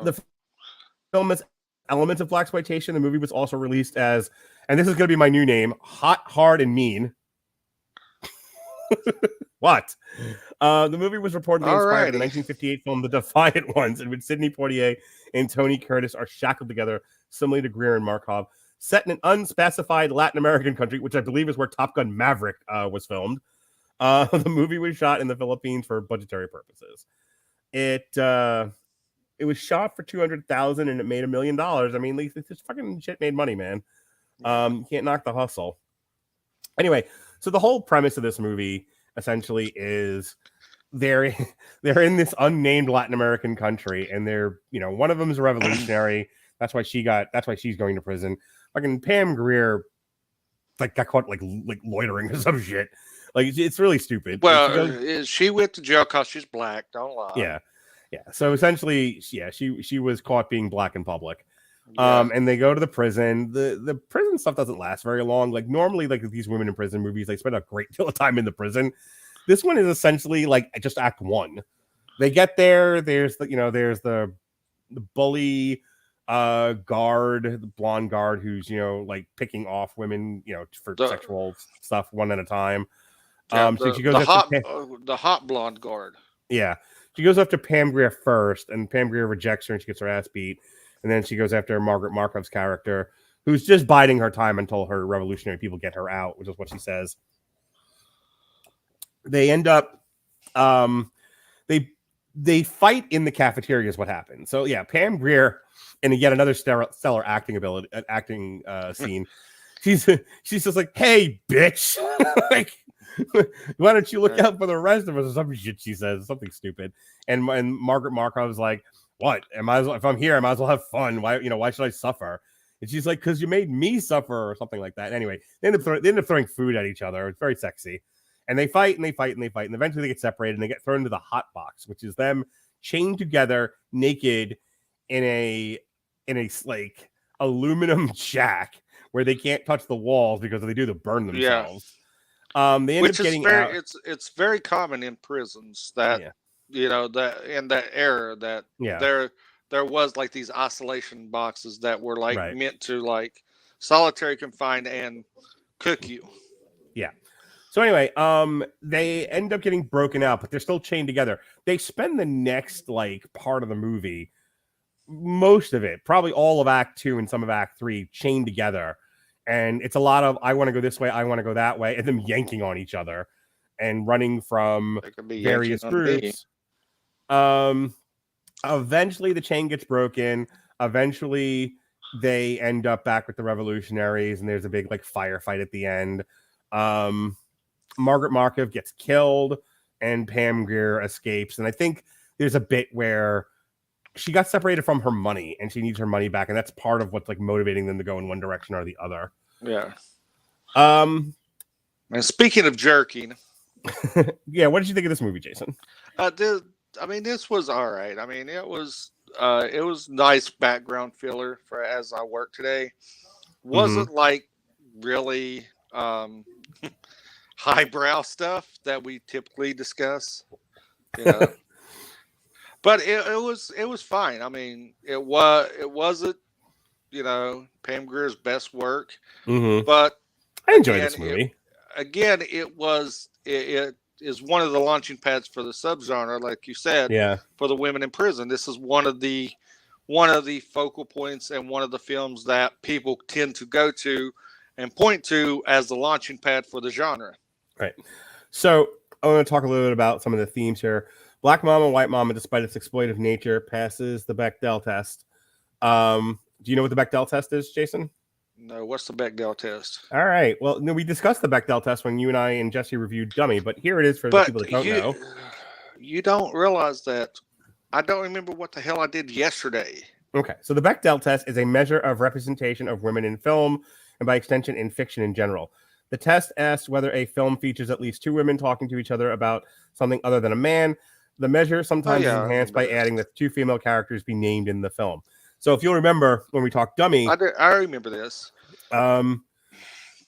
the film has elements of blaxploitation. The movie was also released as, and this is going to be my new name, Hot, Hard, and Mean. What? The movie was reportedly inspired by the 1958 film The Defiant Ones, in which Sidney Poitier and Tony Curtis are shackled together, similarly to Greer and Markov, set in an unspecified Latin American country, which I believe is where Top Gun Maverick was filmed. The movie was shot in the Philippines for budgetary purposes. It was shot for $200,000 and it made $1 million. I mean, this fucking shit made money, man. You can't knock the hustle. Anyway, so the whole premise of this movie essentially is they're in this unnamed Latin American country, and they're, one of them is a revolutionary. That's why she's going to prison. Fucking Pam Grier got caught loitering or some shit. It's really stupid. Well, she went to jail because she's black. Don't lie. Yeah. So essentially, she was caught being black in public. Yeah. And they go to the prison. The prison stuff doesn't last very long. Normally, these women in prison movies, they spend a great deal of time in the prison. This one is essentially just act one. They get there. There's the bully guard, the blonde guard who's picking off women for sexual stuff one at a time. She goes the hot blonde guard. Yeah, she goes after Pam Grier first, and Pam Grier rejects her, and she gets her ass beat. And then she goes after Margaret Markov's character, who's just biding her time until her revolutionary people get her out, which is what she says. They end up, they fight in the cafeteria is what happens. So yeah, Pam Grier, and yet another stellar acting scene. She's just like, "Hey, bitch, why don't you look out for the rest of us?" Or some shit she says, something stupid. And Margaret Markov's like, "What? If I'm here, I might as well have fun. Why should I suffer?" And she's like, "Because you made me suffer," or something like that. Anyway, they end up throwing food at each other. It's very sexy. And they fight and they fight and they fight. And eventually they get separated and they get thrown into the hot box, which is them chained together naked in a aluminum shack where they can't touch the walls because if they do, they'll burn themselves. They end up getting out. It's very common in prisons that that in that era that there was these isolation boxes that were meant to solitary confined and cook you. Yeah. So anyway, they end up getting broken out, but they're still chained together. They spend the next part of the movie, most of it, probably all of Act 2 and some of Act 3, chained together. And it's a lot of, I want to go this way, I want to go that way, and them yanking on each other and running from various groups. Eventually the chain gets broken. Eventually they end up back with the revolutionaries, and there's a big firefight at the end. Margaret Markov gets killed, and Pam Grier escapes. And I think there's a bit where she got separated from her money, and she needs her money back, and that's part of what's like motivating them to go in one direction or the other. Yeah. And speaking of jerking, yeah, what did you think of this movie, Jason? This was all right. I mean, it was nice background filler for as I work today. Wasn't like really highbrow stuff that we typically discuss, you know. But it was fine. I mean, it wasn't, you know, Pam Grier's best work, but I enjoyed this movie. It is one of the launching pads for the subgenre, like you said. Yeah. For the women in prison, this is one of the focal points and one of the films that people tend to go to and point to as the launching pad for the genre. Right. So I want to talk a little bit about some of the themes here. Black Mama, White Mama, despite its exploitive nature, passes the Bechdel test. Do you know what the Bechdel test is, Jason? No, what's the Bechdel test? All right. Well, no, we discussed the Bechdel test when you and I and Jesse reviewed Dummy, but here it is for the people that don't know. You don't realize that I don't remember what the hell I did yesterday. Okay. So the Bechdel test is a measure of representation of women in film and by extension in fiction in general. The test asks whether a film features at least two women talking to each other about something other than a man. The measure sometimes is enhanced by adding that two female characters be named in the film. So if you'll remember when we talked Dummy, I remember this. What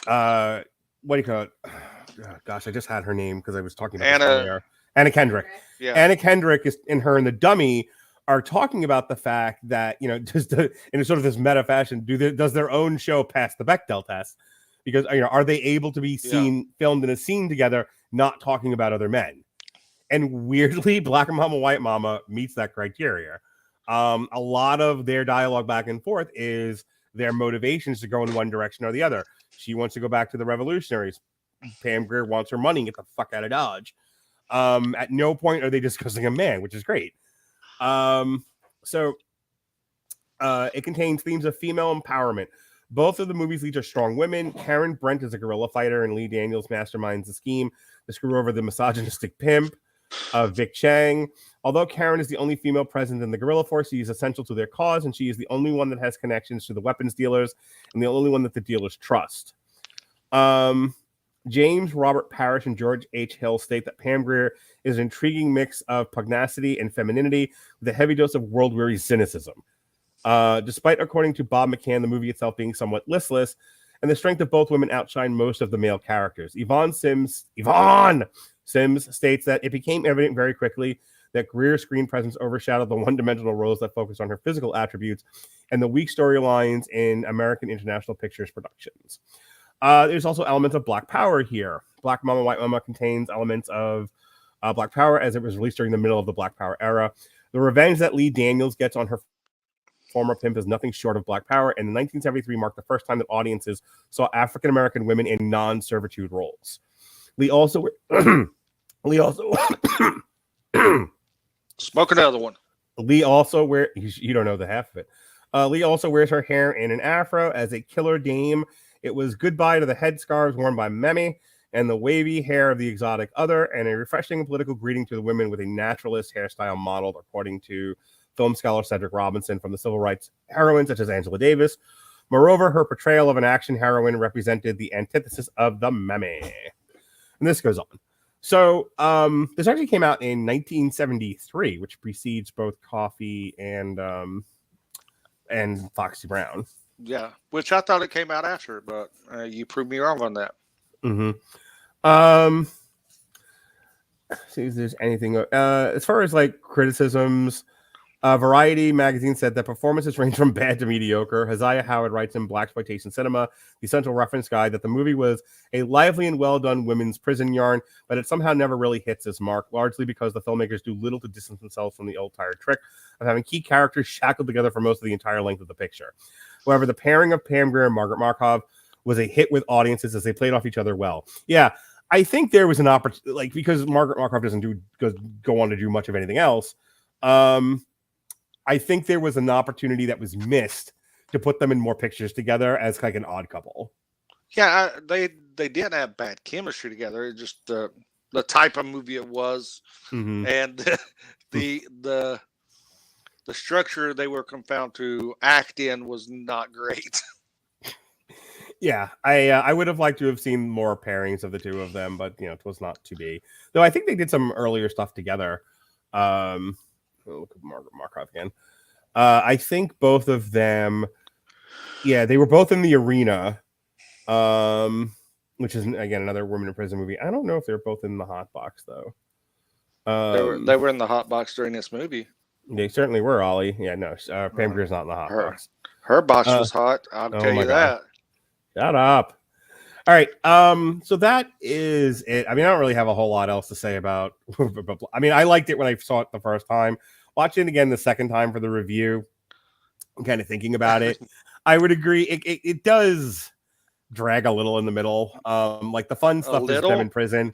do you call it? Oh, gosh, I just had her name because I was talking about Anna Kendrick. Yeah. Anna Kendrick and her in the Dummy are talking about the fact that, you know, in sort of this meta fashion, does their own show pass the Bechdel test? Because, you know, are they able to be seen filmed in a scene together, not talking about other men? And weirdly, Black Mama, White Mama meets that criteria. A lot of their dialogue back and forth is their motivations to go in one direction or the other. She wants to go back to the revolutionaries. Pam Grier wants her money and get the fuck out of Dodge. At no point are they discussing a man, which is great. So it contains themes of female empowerment. Both of the movies lead to strong women. Karen Brent is a guerrilla fighter, and Lee Daniels masterminds the scheme to screw over the misogynistic pimp of Vic Chang. Although Karen is the only female present in the guerrilla force, she is essential to their cause, and she is the only one that has connections to the weapons dealers and the only one that the dealers trust. James Robert Parrish and George H. Hill state that Pam Grier is an intriguing mix of pugnacity and femininity with a heavy dose of world-weary cynicism. Despite, according to Bob McCann, the movie itself being somewhat listless, and the strength of both women outshine most of the male characters. Yvonne Sims states that it became evident very quickly that Grier's screen presence overshadowed the one-dimensional roles that focused on her physical attributes and the weak storylines in American International Pictures productions. There's also elements of Black Power here. Black Mama, White Mama contains elements of Black Power as it was released during the middle of the Black Power era. The revenge that Lee Daniels gets on her former pimp is nothing short of Black Power, and 1973 marked the first time that audiences saw African-American women in non-servitude roles. Lee also smoke another one. Lee also you don't know the half of it. Lee also wears her hair in an afro as a killer dame. It was goodbye to the headscarves worn by Memi and the wavy hair of the exotic other, and a refreshing political greeting to the women with a naturalist hairstyle modeled according to film scholar Cedric Robinson from the civil rights heroines such as Angela Davis. Moreover, her portrayal of an action heroine represented the antithesis of the Memi. And this goes on. So this actually came out in 1973, which precedes both Coffee and Foxy Brown. Yeah, which I thought it came out after, but you proved me wrong on that. See if there's anything as far as like criticisms. Variety magazine said that performances range from bad to mediocre. Haziah Howard writes in Blaxploitation Cinema, the central reference guide, that the movie was a lively and well-done women's prison yarn, but it somehow never really hits its mark, largely because the filmmakers do little to distance themselves from the old tired trick of having key characters shackled together for most of the entire length of the picture. However, the pairing of Pam Grier and Margaret Markov was a hit with audiences as they played off each other well. Yeah, I think there was an opportunity, like, because Margaret Markov doesn't go on to do much of anything else. I think there was an opportunity that was missed to put them in more pictures together as like an odd couple. Yeah, they didn't have bad chemistry together. It just the type of movie it was, and the structure they were confounded to act in was not great. Yeah, I would have liked to have seen more pairings of the two of them, but it was not to be. Though I think they did some earlier stuff together. Look at Markov again. I think both of them, they were both in The Arena, which is again another women in prison movie. I don't know if they're both in The Hot Box though. They were in The Hot Box during this movie. They certainly were, Ollie. Yeah, no, Pam Grier's not in The Hot Box. Her box was hot. I'll tell you that. Shut up. All right. So that is it. I mean, I don't really have a whole lot else to say about. I mean, I liked it when I saw it the first time. Watching it again the second time for the review, I'm kind of thinking about it. I would agree. It does drag a little in the middle. Like the fun stuff is them in prison.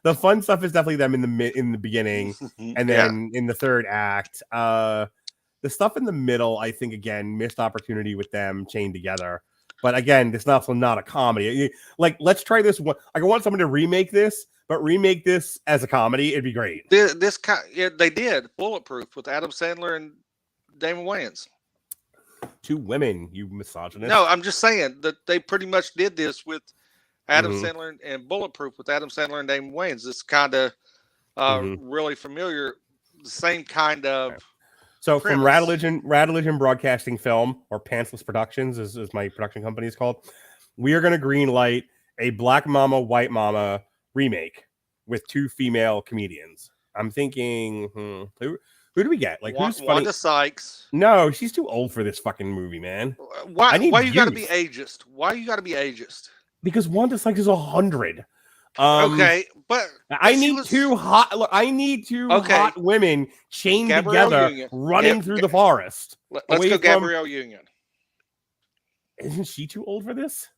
The fun stuff is definitely them in the beginning, and then in the third act. The stuff in the middle, I think, again, missed opportunity with them chained together. But again, it's also not a comedy. Like, let's try this one. Like, I want someone to remake this, but remake this as a comedy. It'd be great. They did Bulletproof with Adam Sandler and Damon Wayans. Two women, you misogynist. No, I'm just saying that they pretty much did this with Adam Sandler and Bulletproof with Adam Sandler and Damon Wayans. It's kind of really familiar. The same kind of. So from Radulich and Broadcasting Film, or Pantsless Productions, as my production company is called, we are going to greenlight a Black Mama, White Mama remake with two female comedians. I'm thinking, who do we get? Like, who's funny? Wanda Sykes. No, she's too old for this fucking movie, man. Why you got to be ageist? Why you got to be ageist? Because Wanda Sykes is 100. Okay, but I need two hot women chained together, running through the forest. Let's go, Gabrielle Union. Isn't she too old for this?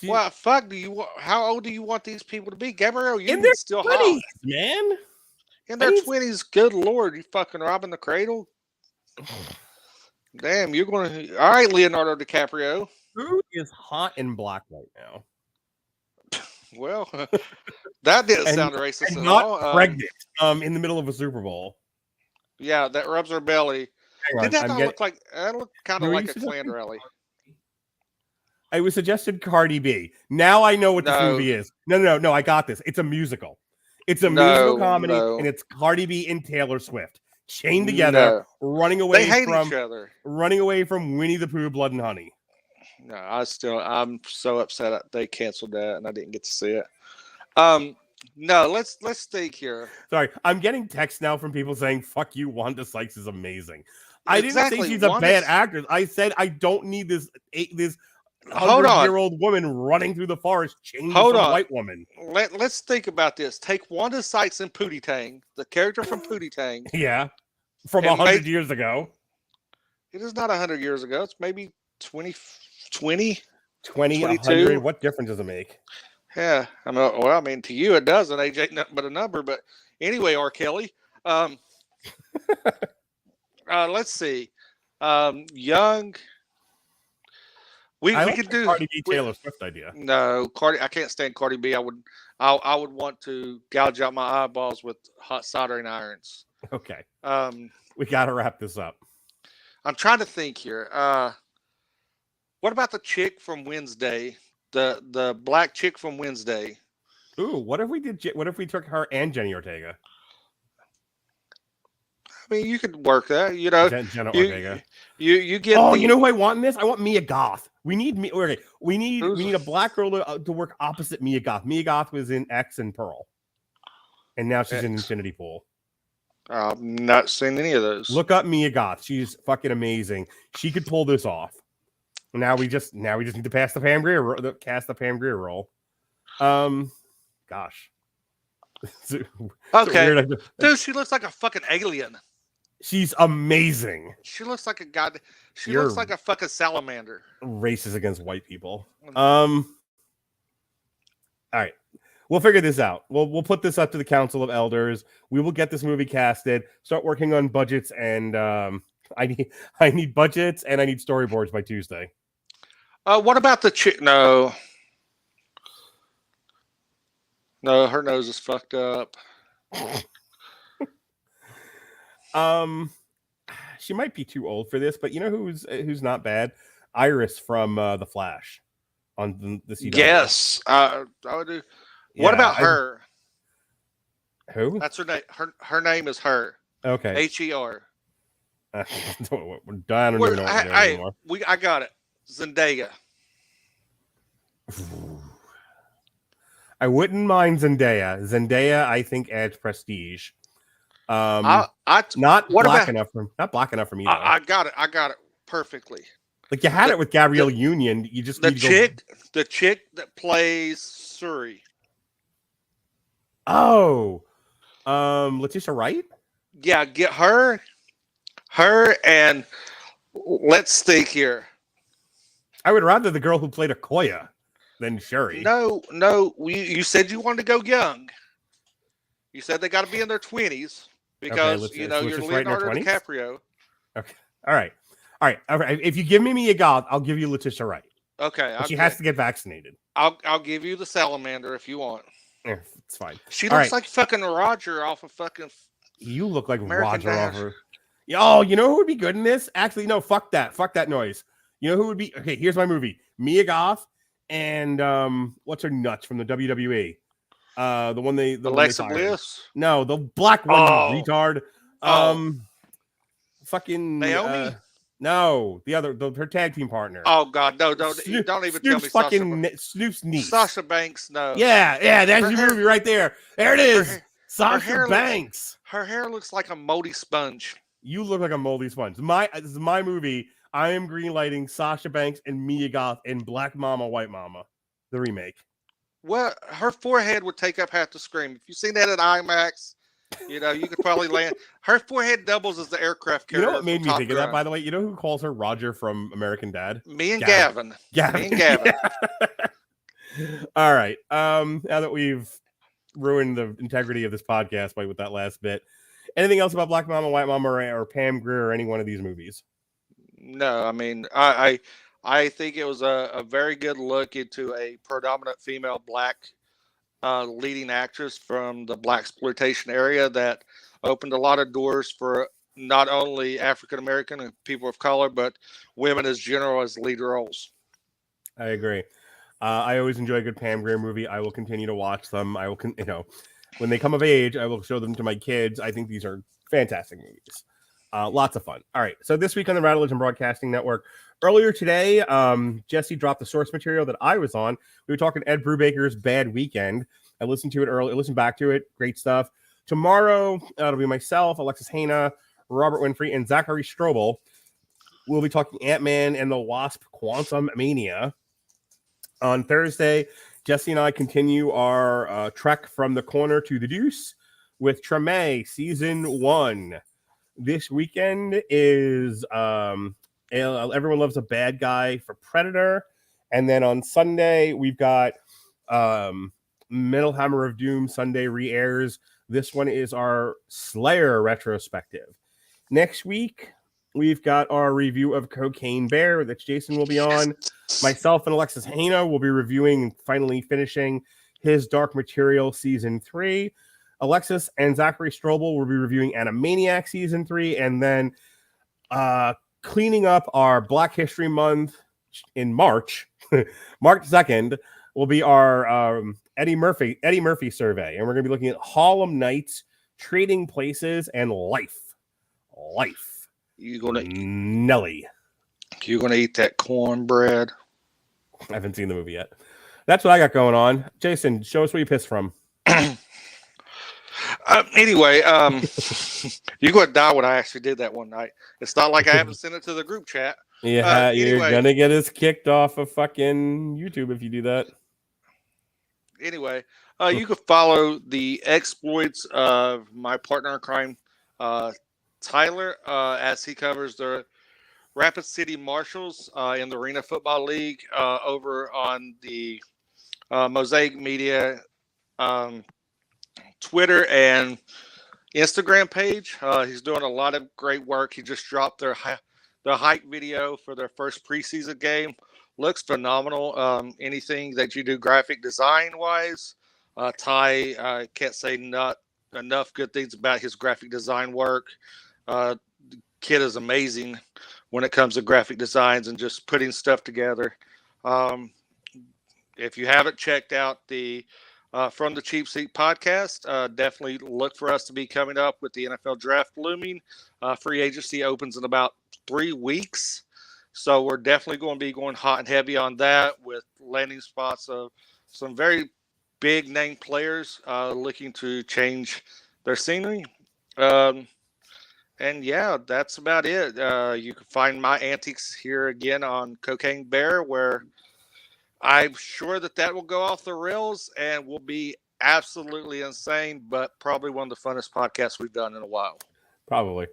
Well, fuck. How old do you want these people to be? Gabrielle Union's still 20s, hot, man. In their 20s. Good lord, you fucking robbing the cradle. Damn, you're going to. All right, Leonardo DiCaprio. Who is hot and black right now? Well, that didn't sound racist at not all. Pregnant, in the middle of a Super Bowl. Yeah, that rubs her belly. Did that look like? That looked kind of like a Klan rally. I was suggested Cardi B. Now I know what this movie is. No. I got this. It's a musical. It's a musical comedy, and it's Cardi B and Taylor Swift chained together, running away each other, running away from Winnie the Pooh, Blood and Honey. No, I'm so upset that they canceled that and I didn't get to see it. No, let's think here. Sorry, I'm getting texts now from people saying, "Fuck you, Wanda Sykes is amazing." I didn't say she's a bad actress. I said I don't need this 100-year-old woman running through the forest chained to a white woman. Let's think about this. Take Wanda Sykes and Pootie Tang, the character from Pootie Tang. Yeah, from 100 years ago. It is not 100 years ago. It's maybe 20, 100. What difference does it make? Yeah, I mean, to you it doesn't. Age ain't nothing but a number. But anyway, R. Kelly. Let's see. Young. We could do Cardi B Taylor Swift idea. No, Cardi. I can't stand Cardi B. I would want to gouge out my eyeballs with hot soldering irons. Okay. We got to wrap this up. I'm trying to think here. What about the chick from Wednesday? The black chick from Wednesday. Ooh, what if we took her and Jenny Ortega? I mean, you could work that. You know, Jenna Ortega. You get. Oh, you know who I want in this? I want Mia Goth. We need a black girl to work opposite Mia Goth. Mia Goth was in X and Pearl, and now she's in Infinity Pool. I've not seen any of those. Look up Mia Goth. She's fucking amazing. She could pull this off. Now we just need to cast the Pam Grier role. Gosh. Okay. Dude, she looks like a fucking alien. She's amazing. She looks like looks like a fucking salamander. Racist against white people. All right. We'll figure this out. We'll put this up to the Council of Elders. We will get this movie casted, start working on budgets, and I need budgets and I need storyboards by Tuesday. What about the chick? No. No, her nose is fucked up. She might be too old for this, but you know who's not bad? Iris from The Flash on the CW. Yes, I would do. What about her? Who? That's her name. Her name is her. Okay. HER. I don't even know what we're doing anymore. I got it. Zendaya. I wouldn't mind Zendaya. Zendaya, I think, adds prestige. Not black enough for me. Though. I got it perfectly. Like you had it with Gabrielle Union. You just the chick that plays Suri. Oh, Letitia Wright. Yeah, get her, and let's think here. I would rather the girl who played Okoye than Shuri. No, you said you wanted to go young. You said they got to be in their 20s because you're Leonardo DiCaprio. Okay, all right. If you give me Mia Goth, I'll give you Letitia Wright. Okay, she has to get vaccinated. I'll give you the salamander if you want. Yeah, it's fine. She looks like fucking Roger off of fucking. You look like American Roger Dash. off of. Oh, you know who would be good in this? Actually, no. Fuck that. Fuck that noise. You know who would be? Okay, here's my movie: Mia Goth and what's her nuts from the WWE? The one they Alexa Bliss. No, the black one, you retard. Fucking Naomi. No, the other, her tag team partner. Oh God, no! Don't even tell me. Snoop's niece. Sasha Banks. No. Yeah, that's your movie right there. There it is. Sasha Banks. Her hair looks like a moldy sponge. You look like a moldy sponge. This is my movie. I am greenlighting Sasha Banks and Mia Goth in Black Mama, White Mama, the remake. Well, her forehead would take up half the screen. If you've seen that at IMAX, you could probably land. Her forehead doubles as the aircraft carrier. You know what made me think of that, by the way? You know who calls her Roger from American Dad? Me and Gavin. Me and Gavin. All right. Now that we've ruined the integrity of this podcast with that last bit, anything else about Black Mama, White Mama, or Pam Grier or any one of these movies? No, I mean, I think it was a very good look into a predominant female black leading actress from the blaxploitation area that opened a lot of doors for not only African American and people of color, but women as general as lead roles. I agree. I always enjoy a good Pam Grier movie. I will continue to watch them. I will, when they come of age, I will show them to my kids. I think these are fantastic movies. Lots of fun. All right. So this week on the Radulich Broadcasting Network, earlier today, Jesse dropped the source material that I was on. We were talking Ed Brubaker's Bad Weekend. I listened to it early. Listened back to it. Great stuff. Tomorrow, it'll be myself, Alexis Hana, Robert Winfrey, and Zachary Strobel. We'll be talking Ant-Man and the Wasp: Quantum Mania. On Thursday, Jesse and I continue our trek from the corner to the deuce with Treme Season 1. This weekend is Everyone Loves a Bad Guy for Predator. And then on Sunday, we've got Metal Hammer of Doom Sunday re-airs. This one is our Slayer retrospective. Next week, we've got our review of Cocaine Bear that Jason will be on. Myself and Alexis Hana will be reviewing and finally finishing his Dark Material Season 3. Alexis and Zachary Strobel will be reviewing Animaniac Season 3. And then cleaning up our Black History Month in March, March 2nd, will be our Eddie Murphy survey. And we're going to be looking at Harlem Nights, Trading Places, and Life. You gonna Nelly. You gonna eat that cornbread? I haven't seen the movie yet. That's what I got going on. Jason, show us where you pissed from. Anyway, you're gonna die when I actually did that one night. It's not like I haven't sent it to the group chat. Yeah, you're gonna get us kicked off of fucking YouTube if you do that. Anyway, you can follow the exploits of my partner in crime, Tyler, as he covers the Rapid City Marshals in the Arena Football League over on the Mosaic Media Twitter and Instagram page. He's doing a lot of great work. He just dropped their hike video for their first preseason game. Looks phenomenal. Anything that you do graphic design wise, Ty, I can't say not enough good things about his graphic design work. The kid is amazing when it comes to graphic designs and just putting stuff together. If you haven't checked out the From the Cheap Seat podcast, definitely look for us to be coming up with the NFL draft looming. Free agency opens in about 3 weeks. So we're definitely going to be going hot and heavy on that with landing spots of some very big name players looking to change their scenery. And yeah, that's about it. You can find my antics here again on Cocaine Bear, where I'm sure that will go off the rails and will be absolutely insane, but probably one of the funnest podcasts we've done in a while. Probably.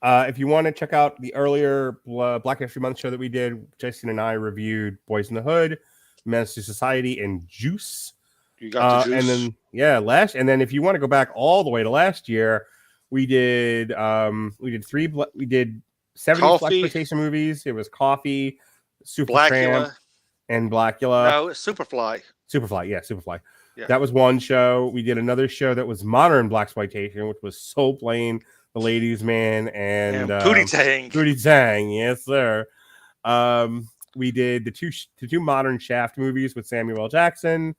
If you want to check out the earlier Black History Month show that we did, Jason and I reviewed Boys in the Hood, Menace to Society, and Juice. You got the Juice. And then and then if you want to go back all the way to last year, we did 7 blaxploitation movies. It was Coffee, Supertramp, and Blackula. No, it's Superfly. Superfly. Yeah. That was one show. We did another show that was modern blaxploitation, which was Soul Plane, The Ladies Man, and Pootie Tang. Pootie Tang, yes, sir. We did the two modern Shaft movies with Samuel L. Jackson.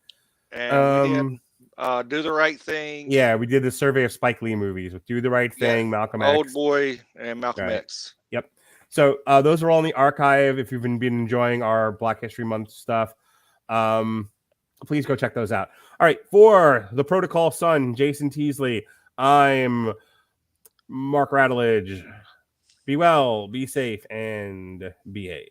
And we did Do the Right Thing. Yeah, we did the survey of Spike Lee movies with Do the Right Thing, Malcolm X. Old Boy, and Malcolm X. Yep. So those are all in the archive. If you've been enjoying our Black History Month stuff, please go check those out. All right, for the Protocol Son, Jason Teasley, I'm Mark Radulich. Be well, be safe, and behave.